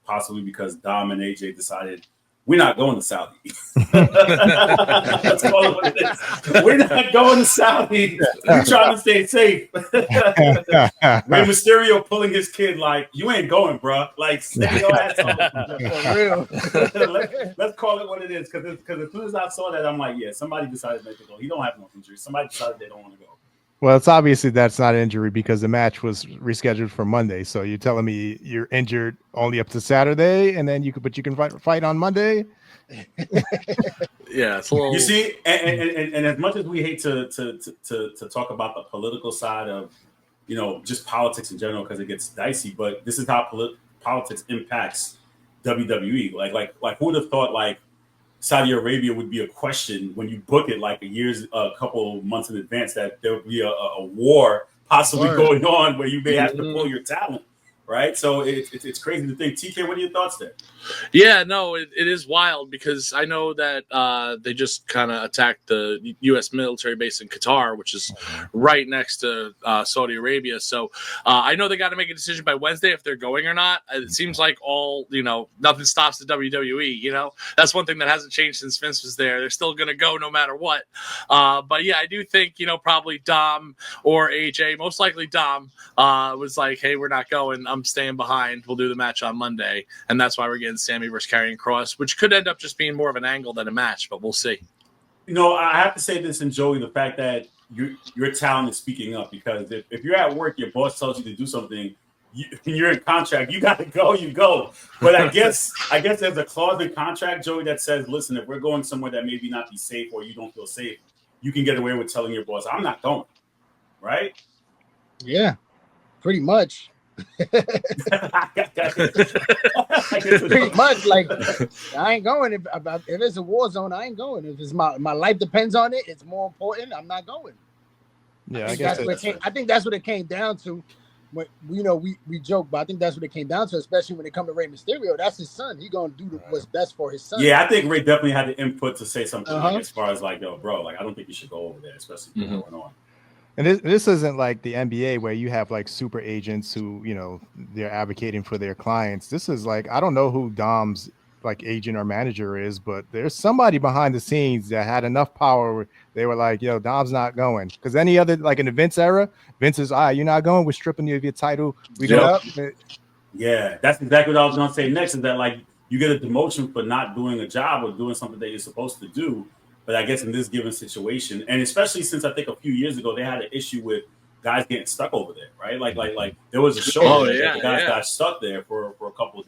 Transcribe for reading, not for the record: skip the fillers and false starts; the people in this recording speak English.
possibly because Dom and AJ decided we're not going to Saudi. Let's call it what it is. We're not going to Saudi. We're trying to stay safe. Rey Mysterio pulling his kid like, you ain't going, bro. Like, stay your ass home. For real. Let's call it what it is. Because as soon as I saw that, I'm like, yeah, somebody decided not to go. He don't have no injury. Somebody decided they don't want to go. Well, it's obviously that's not an injury because the match was rescheduled for Monday. So you're telling me you're injured only up to Saturday, and then you can fight on Monday. Yeah, it's a little... You see, and as much as we hate to talk about the political side of, just politics in general because it gets dicey, but this is how politics impacts WWE. Like who would have thought like Saudi Arabia would be a question when you book it like a couple months in advance that there would be a war possibly going on where you may have to pull your talent, right? So it's crazy to think. TK, what are your thoughts there? Yeah, no, it is wild because I know that they just kind of attacked the U.S. military base in Qatar, which is right next to Saudi Arabia. So I know they got to make a decision by Wednesday if they're going or not. It seems like nothing stops the WWE. That's one thing that hasn't changed since Vince was there. They're still going to go no matter what. But yeah, I do think, probably Dom or AJ, most likely Dom, was like, hey, we're not going. I'm staying behind. We'll do the match on Monday. And that's why we're getting Sammy versus Karrion Kross, which could end up just being more of an angle than a match, but we'll see. I have to say this, and Joey, the fact that your talent is speaking up, because if you're at work, your boss tells you to do something, you're in contract, you got to go, you go. But I guess there's a clause in contract, Joey, that says, listen, if we're going somewhere that maybe not be safe or you don't feel safe, you can get away with telling your boss, I'm not going, right? Yeah, pretty much. Pretty much, like, I ain't going. If it's a war zone, I ain't going. If it's my life depends on it, it's more important, I'm not going. Yeah, I think that's what it came down to. When, we joke, but I think that's what it came down to, especially when it comes to Rey Mysterio. That's his son. He's gonna do what's best for his son. Yeah, I think Rey definitely had the input to say something as far as like, yo, bro, like I don't think you should go over there, especially if you're going on. And this isn't like the NBA where you have like super agents who, they're advocating for their clients. This is like, I don't know who Dom's like agent or manager is, but there's somebody behind the scenes that had enough power where they were like, yo, Dom's not going. Because any other, like in the Vince era, Vince is, all right, you're not going, we're stripping you of your title. We go. Yeah, that's exactly what I was going to say next, is that like you get a demotion for not doing a job or doing something that you're supposed to do. But I guess in this given situation, and especially since I think a few years ago, they had an issue with guys getting stuck over there, right? Like there was a show the guys got stuck there for a couple of days.